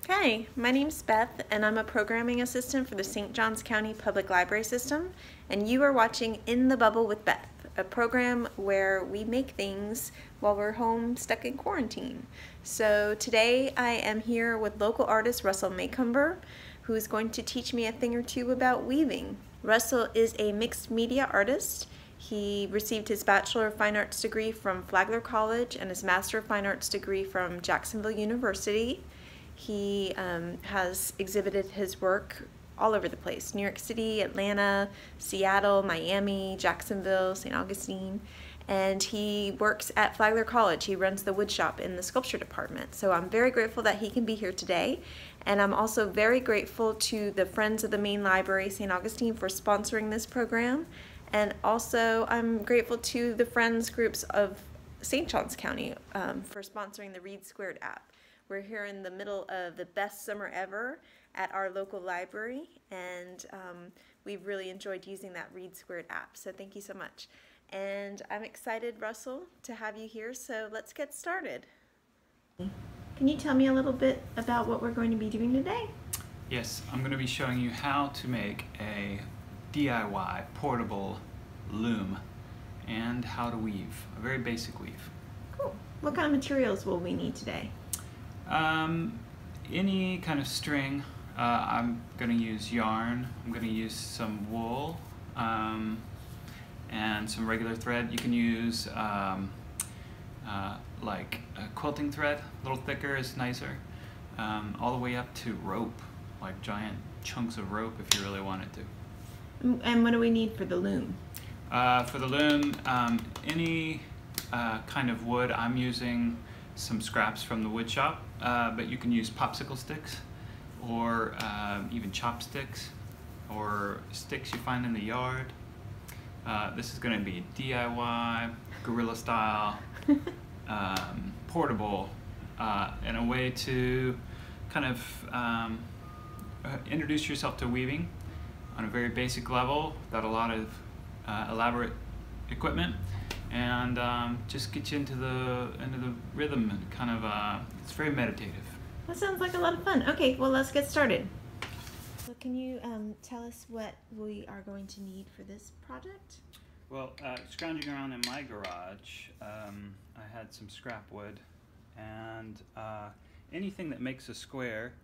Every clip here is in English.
Hi, my name's Beth, and I'm a programming assistant for the St. Johns County Public Library System, and you are watching In the Bubble with Beth, a program where we make things while we're home stuck in quarantine. So today I am here with local artist Russell Maycumber, who is going to teach me a thing or two about weaving. Russell is a mixed media artist. He received his Bachelor of Fine Arts degree from Flagler College and his Master of Fine Arts degree from Jacksonville University. He has exhibited his work all over the place: New York City, Atlanta, Seattle, Miami, Jacksonville, St. Augustine, and he works at Flagler College. He runs the wood shop in the sculpture department. So I'm very grateful that he can be here today, and I'm also very grateful to the Friends of the Main Library, St. Augustine, for sponsoring this program, and also I'm grateful to the Friends groups of St. Johns County for sponsoring the Read Squared app. We're here in the middle of the best summer ever at our local library, and we've really enjoyed using that Read Squared app, so thank you so much. And I'm excited, Russell, to have you here, so let's get started. Can you tell me a little bit about what we're going to be doing today? Yes, I'm going to be showing you how to make a DIY portable loom and how to weave, a very basic weave. Cool. What kind of materials will we need today? Any kind of string. I'm going to use yarn. I'm going to use some wool and some regular thread. You can use like a quilting thread, a little thicker is nicer, all the way up to rope, like giant chunks of rope if you really wanted to. And what do we need for the loom? For the loom, any kind of wood. I'm using some scraps from the wood shop, but you can use popsicle sticks or even chopsticks or sticks you find in the yard. This is going to be DIY, guerrilla style, portable, and a way to kind of introduce yourself to weaving on a very basic level without a lot of elaborate equipment, and just get you into the rhythm, and kind of it's very meditative. That sounds like a lot of fun. Okay, well, let's get started. So can you tell us what we are going to need for this project? Well, scrounging around in my garage, I had some scrap wood and anything that makes a square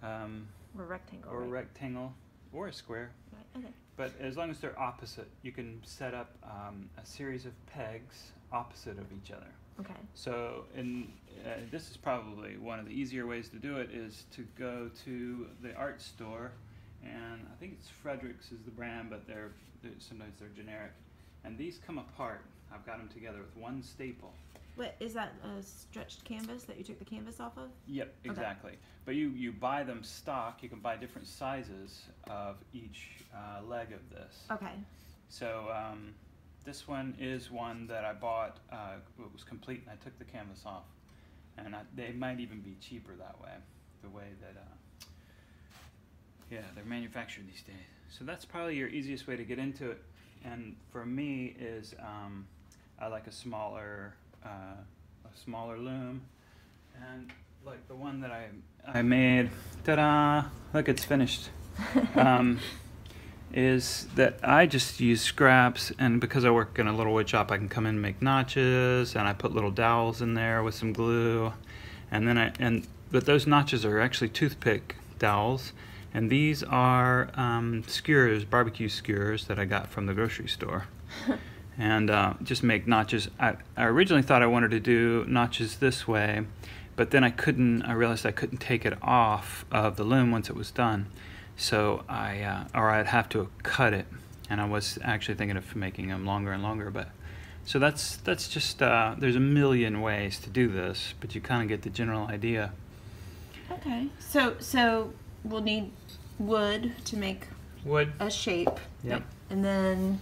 Or rectangle. or a right? rectangle or a square. Right. Okay. But as long as they're opposite, you can set up a series of pegs opposite of each other. Okay. So this is probably one of the easier ways to do it, is to go to the art store, and I think it's Frederick's is the brand, but sometimes they're generic. And these come apart. I've got them together with one staple. What is that, a stretched canvas that you took the canvas off of? Yep, exactly. Okay. But you buy them stock. You can buy different sizes of each leg of this. Okay. So this one is one that I bought. It was complete, and I took the canvas off. And they might even be cheaper that way, the way that they're manufactured these days. So that's probably your easiest way to get into it. And for me is I like a smaller loom, and like the one that I made. Ta-da! Look, it's finished. Is that I just use scraps, and because I work in a little wood shop, I can come in and make notches, and I put little dowels in there with some glue, and then but those notches are actually toothpick dowels, and these are skewers, barbecue skewers that I got from the grocery store. And just make notches. I originally thought I wanted to do notches this way, but then I realized I couldn't take it off of the loom once it was done. So I'd have to cut it, and I was actually thinking of making them longer and longer. But so that's just there's a million ways to do this, but you kind of get the general idea. Okay. So we'll need wood to make a shape. Yep. And then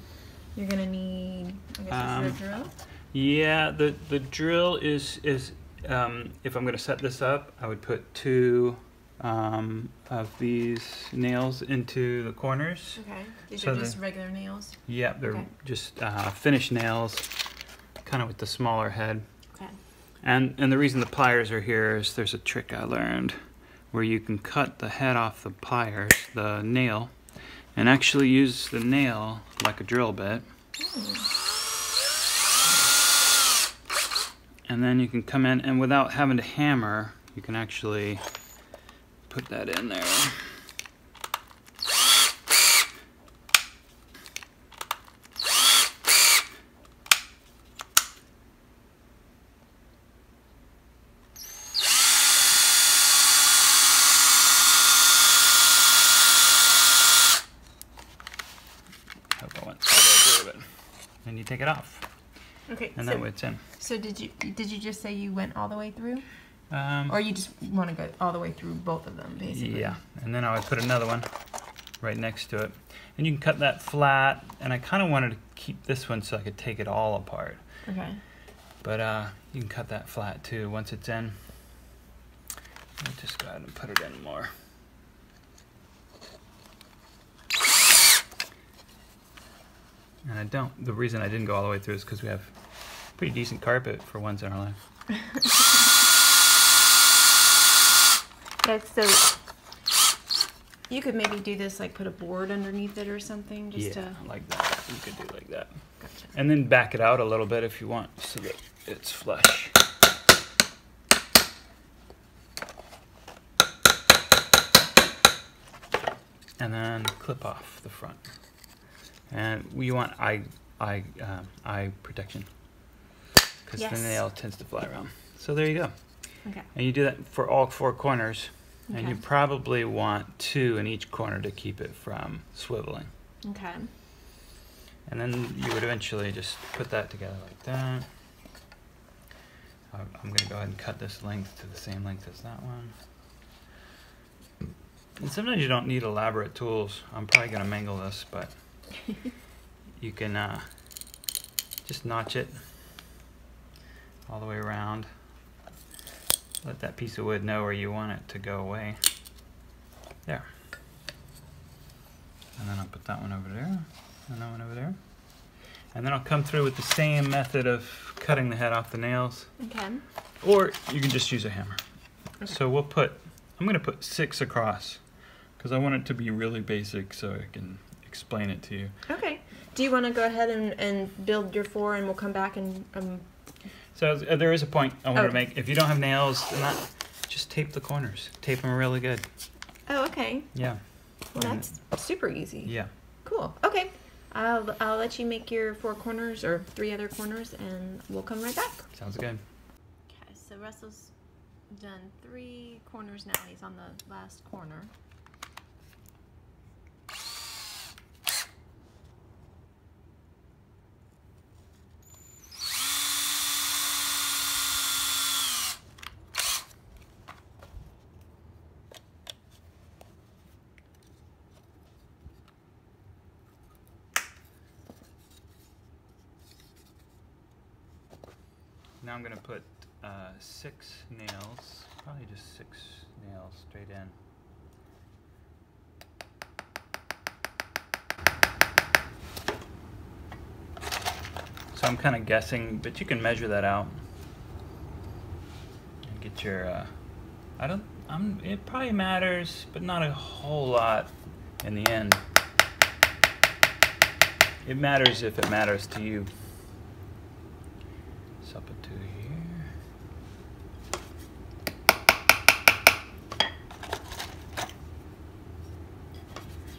you're gonna need, I guess, this is the drill. Yeah, the drill is if I'm gonna set this up, I would put two of these nails into the corners. Okay. These are just regular nails? Yeah, they're just finished nails, kind of with the smaller head. Okay. And the reason the pliers are here is there's a trick I learned where you can cut the head off the pliers, the nail, and actually use the nail like a drill bit. And then you can come in, and without having to hammer, you can actually put that in there. Hope I went all the way through it. And you take it off. Okay. And that way it's in. So did you just say you went all the way through? Or you just want to go all the way through both of them, basically? Yeah. And then I would put another one right next to it. And you can cut that flat. And I kind of wanted to keep this one so I could take it all apart. Okay. But you can cut that flat too once it's in. I'll just go ahead and put it in more. And the reason I didn't go all the way through is because we have pretty decent carpet for once in our life. Yeah, so you could maybe do this, like put a board underneath it or something, just Yeah, like that. You could do like that. Gotcha. And then back it out a little bit if you want, so that it's flush. And then clip off the front. And we want eye protection, because Yes. the nail tends to fly around. So there you go. Okay. And you do that for all 4 corners, and Okay. you probably want 2 in each corner to keep it from swiveling. Okay. And then you would eventually just put that together like that. I'm going to go ahead and cut this length to the same length as that one. And sometimes you don't need elaborate tools. I'm probably going to mangle this, but you can just notch it all the way around. Let that piece of wood know where you want it to go away. There. And then I'll put that one over there, and that one over there. And then I'll come through with the same method of cutting the head off the nails. Okay. Or you can just use a hammer. Okay. So I'm going to put 6 across, because I want it to be really basic so I can explain it to you. Okay. Do you want to go ahead and build your 4, and we'll come back and So there is a point I want to Okay. make. If you don't have nails, just tape the corners. Tape them really good. Oh, okay. Yeah. Well, that's super easy. Yeah. Cool. Okay. I'll let you make your 4 corners, or 3 other corners, and we'll come right back. Sounds good. Okay, so Russell's done 3 corners now. He's on the last corner. Now I'm going to put 6 nails, probably just 6 nails straight in. So I'm kind of guessing, but you can measure that out and get your. It probably matters, but not a whole lot in the end. It matters if it matters to you. So I'll put 2 here.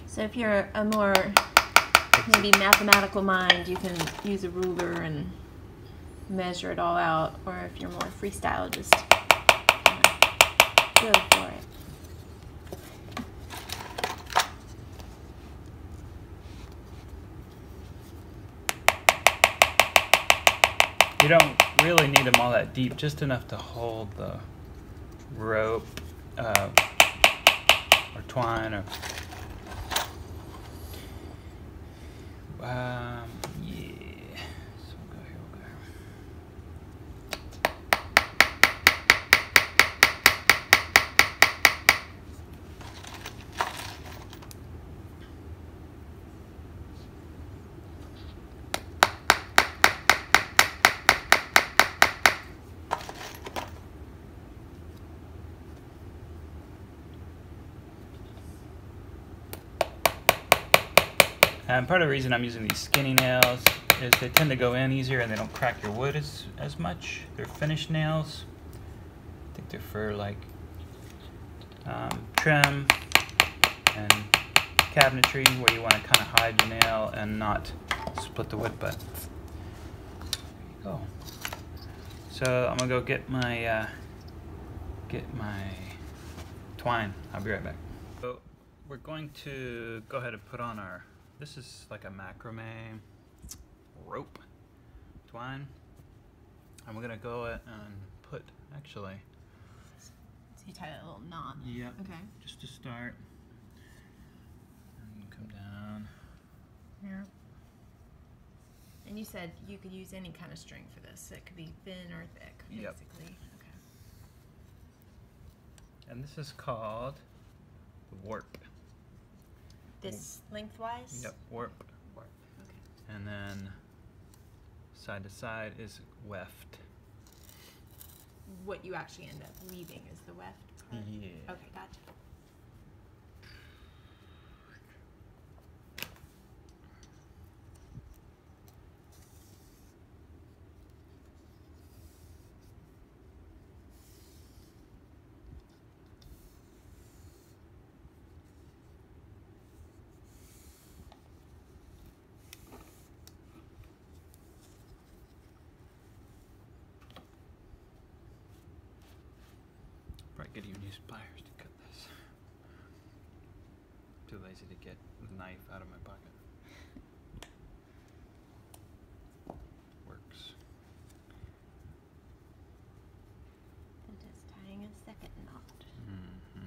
So if you're a more maybe mathematical mind, you can use a ruler and measure it all out, or if you're more freestyle, just go for it. You don't really need them all that deep, just enough to hold the rope or twine or yeah. So we'll go here, we'll go here. And part of the reason I'm using these skinny nails is they tend to go in easier and they don't crack your wood as much. They're finished nails. I think they're for like trim and cabinetry where you want to kind of hide your nail and not split the wood, but there you go. So I'm gonna go get my twine. I'll be right back. So we're going to go ahead and put on our, this is like a macrame rope twine, and we're gonna go and put, actually, So you tie a little knot. yep, Okay. just to start, and come down here. And you said you could use any kind of string for this. It could be thin or thick, Yep. basically. Okay. And this is called warp. This lengthwise? Yep, warp. Warp. Okay. And then side to side is weft. What you actually end up weaving is the weft part? Yeah. Okay, gotcha. Probably could even use pliers to cut this. Too lazy to get the knife out of my pocket. Works. And just tying a second knot. Mm-hmm.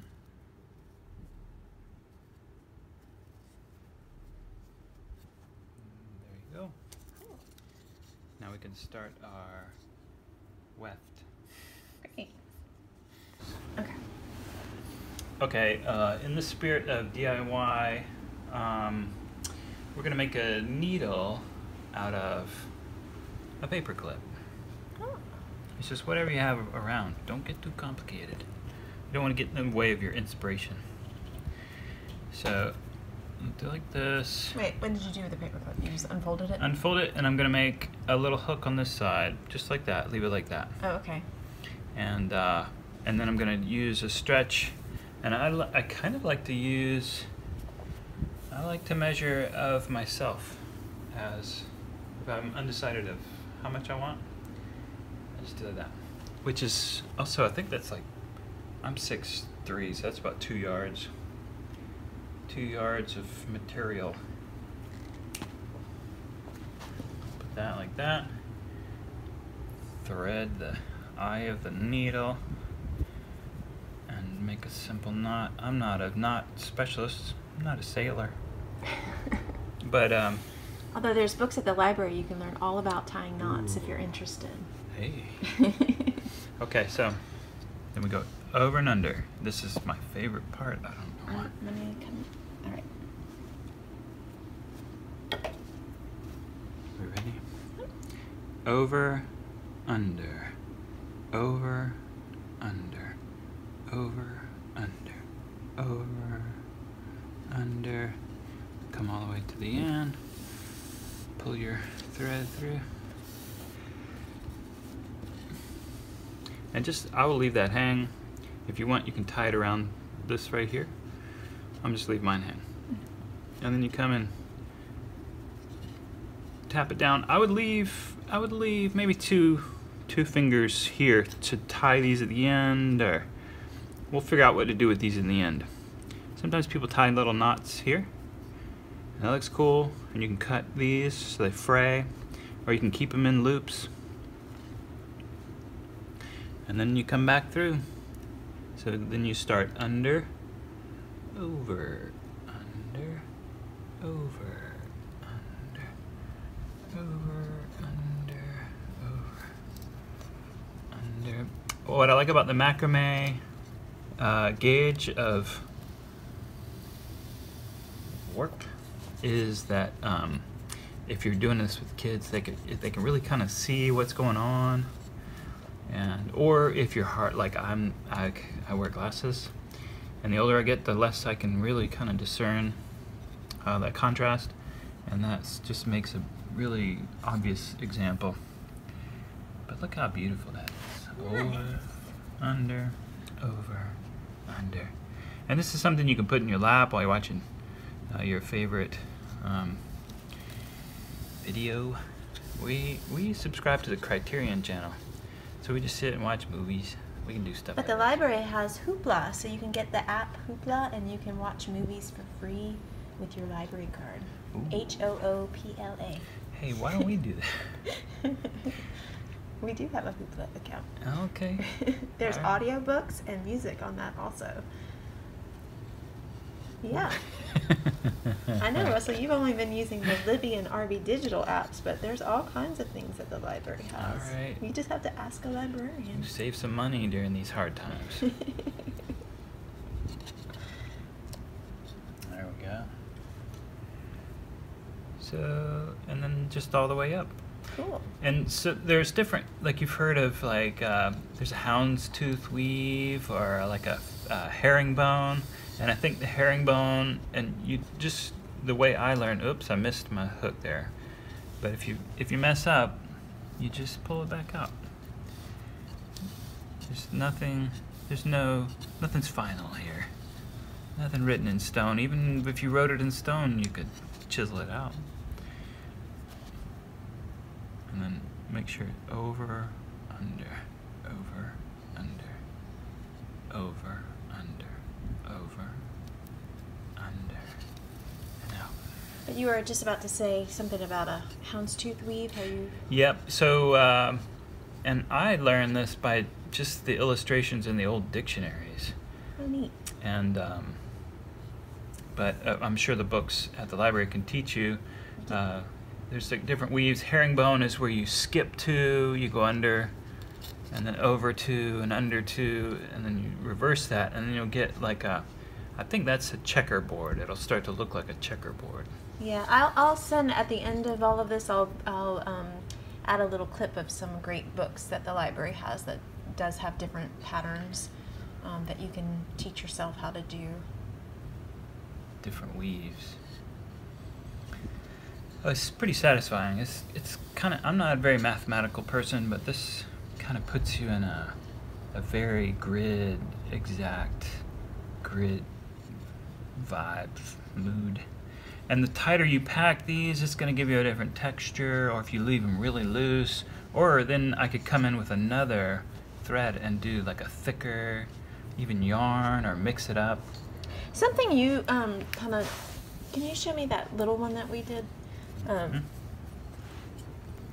There you go. Cool. Now we can start our weft. Great. Okay. Okay, in the spirit of DIY, we're going to make a needle out of a paper clip. Oh. It's just whatever you have around. Don't get too complicated. You don't want to get in the way of your inspiration. So, do like this. Wait, what did you do with the paper clip? You just unfolded it? Unfold it, and I'm going to make a little hook on this side, just like that. Leave it like that. Oh, okay. And then I'm going to use a stretch. And I kind of like to use, I like to measure of myself as, if I'm undecided of how much I want, I just do that. Which is also, I think that's like, I'm 6'3", so that's about 2 yards. 2 yards of material. Put that like that. Thread the eye of the needle. And make a simple knot. I'm not a knot specialist. I'm not a sailor. But although there's books at the library, you can learn all about tying knots if you're interested. Hey. Okay, so then we go over and under. This is my favorite part. I don't know why. Let me come. All right. We ready? Over, under, over, under, over, under, over, under. Come all the way to the end. Pull your thread through. And just, I will leave that hang. If you want, you can tie it around this right here. I'm just leave mine hang. And then you come and tap it down. I would leave maybe two fingers here to tie these at the end, or we'll figure out what to do with these in the end. Sometimes people tie little knots here. And that looks cool, and you can cut these so they fray, or you can keep them in loops. And then you come back through. So then you start under, over, under, over, under, over, under, over, under. What I like about the macrame gauge of warp is that if you're doing this with kids, they can really kind of see what's going on. And or if you're hard, like I wear glasses, and the older I get, the less I can really kind of discern that contrast. And that just makes a really obvious example. But look how beautiful that is. Over, under, over, under. And this is something you can put in your lap while you're watching your favorite video. We subscribe to the Criterion channel, so we just sit and watch movies. We can do stuff. But the library has Hoopla, so you can get the app Hoopla and you can watch movies for free with your library card. Ooh. Hoopla. Hey, why don't we do that? We do have a Hoopla account. Okay. There's All right. audiobooks and music on that also. Yeah. I know, Russell, you've only been using the Libby and RB digital apps, but there's all kinds of things that the library has. All right. You just have to ask a librarian. You save some money during these hard times. There we go. So, and then just all the way up. Cool. And so there's different, like you've heard of, like there's a houndstooth weave or like a herringbone. And I think the herringbone, and you just, the way I learned, oops, I missed my hook there. But if you mess up, you just pull it back out. There's nothing, nothing's final here. Nothing written in stone. Even if you wrote it in stone, you could chisel it out. And then make sure over, under, over, under, over, under, over, under, and out. But you were just about to say something about a houndstooth weave. How you? Yep. So, and I learned this by just the illustrations in the old dictionaries. Oh, neat. And, but I'm sure the books at the library can teach you. There's like different weaves. Herringbone is where you skip two, you go under, and then over two, and under two, and then you reverse that, and then you'll get like a, I think that's a checkerboard. It'll start to look like a checkerboard. Yeah, I'll send at the end of all of this. I'll add a little clip of some great books that the library has that does have different patterns that you can teach yourself how to do. Different weaves. Oh, it's pretty satisfying. It's kind of, I'm not a very mathematical person, but this kind of puts you in a very exact grid vibe, mood. And the tighter you pack these, it's going to give you a different texture, or if you leave them really loose, or then I could come in with another thread and do like a thicker, even yarn, or mix it up. Something you kind of, can you show me that little one that we did?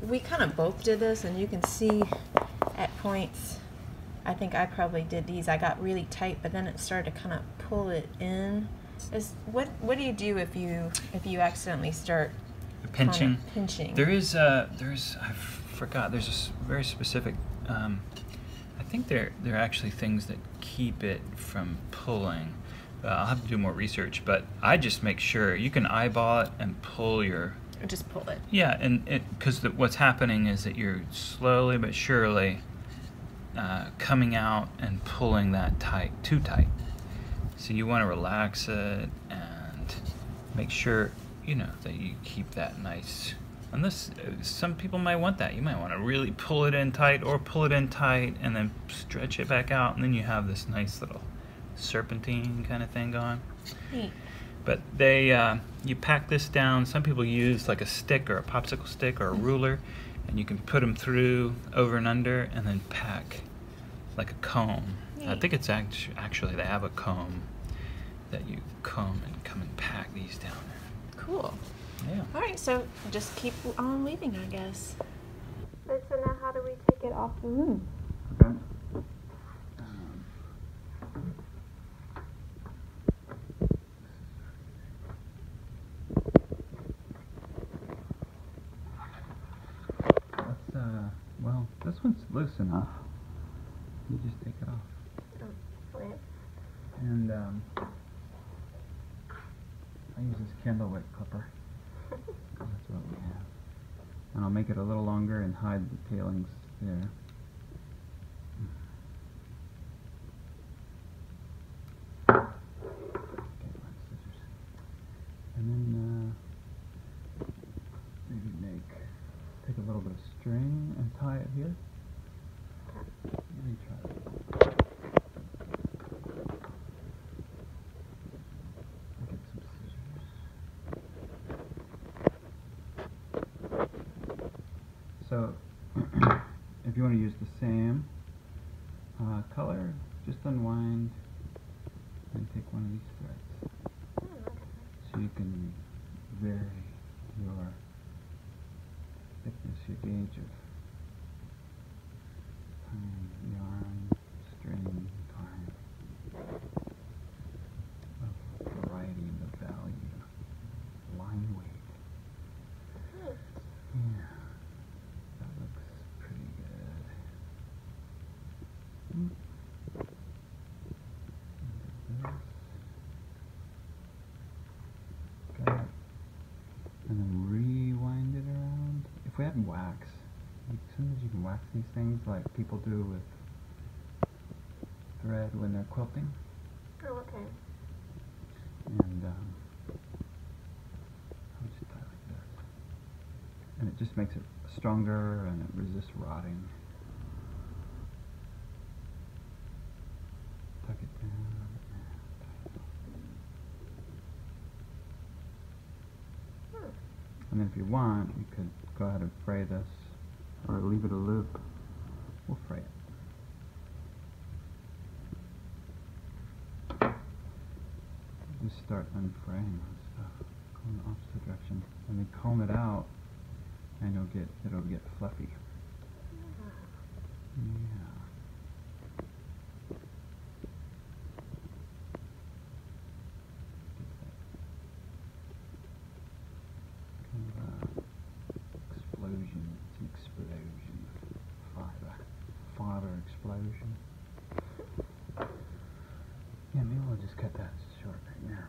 We kind of both did this, and you can see at points, I think I probably did these. I got really tight, but then it started to kind of pull it in. What do you do if you accidentally start pinching? Pinching. There's I forgot. There's a very specific. I think there are actually things that keep it from pulling. I'll have to do more research, but I just make sure you can eyeball it and pull your. Just pull it. Yeah, and because what's happening is that you're slowly but surely coming out and pulling that too tight. So you want to relax it and make sure, you know, that you keep that nice. And this, some people might want that. You might want to really pull it in tight, or pull it in tight and then stretch it back out, and then you have this nice little serpentine kind of thing going. Neat. But you pack this down. Some people use like a stick or a popsicle stick or a ruler, and you can put them through over and under, and then pack like a comb. Neat. I think it's actually they have a comb that you comb and come and pack these down. Cool. Yeah. All right, so just keep on weaving, I guess. So now how do we take it off the loom? Okay. Well, this one's loose enough. You just take it off. Oh, right. And I use this candle wick clipper. That's what we have. And I'll make it a little longer and hide the tailings there. Okay, scissors. And then going to use the same color. Just unwind and take one of these threads. So you can vary your thickness, your gauge of time, yarn, string, time, of variety, the value, line weight. Yeah, that looks pretty good. Got it. And then rewind it around. If we had wax, sometimes you can wax these things like people do with thread when they're quilting. Oh, okay. And I'll just tie like this. And it just makes it stronger and it resists rotting. Tuck it down and tie it off. And then if you want, you could go ahead and fray this or leave it a loop. We'll fray it. Just start unfraying this stuff, go in the opposite direction, and then comb it out, and it'll get fluffy. Yeah. Kind of explosion. It's an explosion. Fiber explosion. Yeah, maybe we'll just cut that short right now.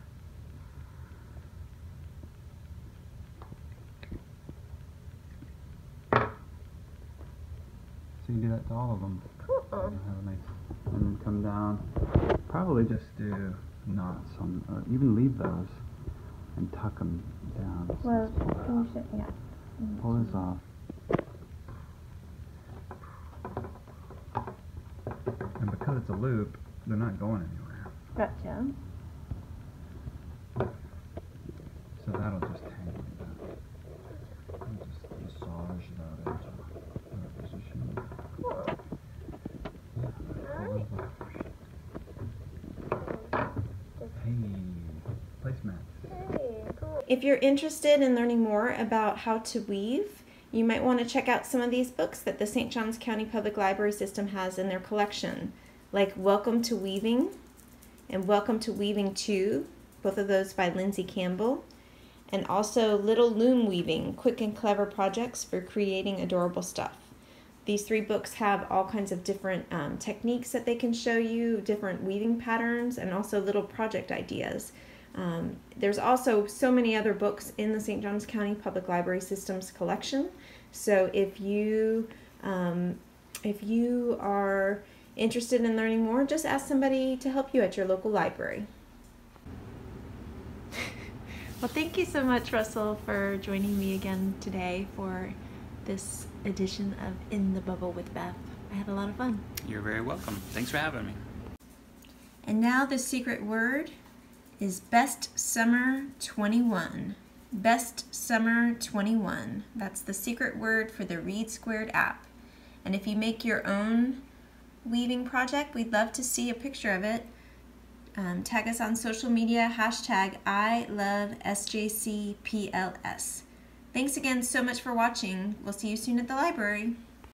So you do that to all of them. Cool. Have a nice, and then come down. Probably just do knots on, or even leave those and tuck them down. So Well, pull finish it, yeah. this off. And because it's a loop, they're not going anywhere. Gotcha. So that'll just hang like that. And just massage that into the position. Yeah, pull those off. Hey, placemats. Hey, cool. If you're interested in learning more about how to weave, you might want to check out some of these books that the St. Johns County Public Library System has in their collection, like Welcome to Weaving and Welcome to Weaving 2, both of those by Lindsay Campbell, and also Little Loom Weaving, Quick and Clever Projects for Creating Adorable Stuff. These 3 books have all kinds of different techniques that they can show you, different weaving patterns, and also little project ideas. There's also so many other books in the St. Johns County Public Library System's collection. So if you are interested in learning more, just ask somebody to help you at your local library. Well, thank you so much, Russell, for joining me again today for this edition of In the Bubble with Beth. I had a lot of fun. You're very welcome. Thanks for having me. And now the secret word is Best Summer 21. Best Summer 21. That's the secret word for the Read Squared app. And if you make your own weaving project, we'd love to see a picture of it. Tag us on social media, hashtag #ILoveSJCPLS. Thanks again so much for watching. We'll see you soon at the library.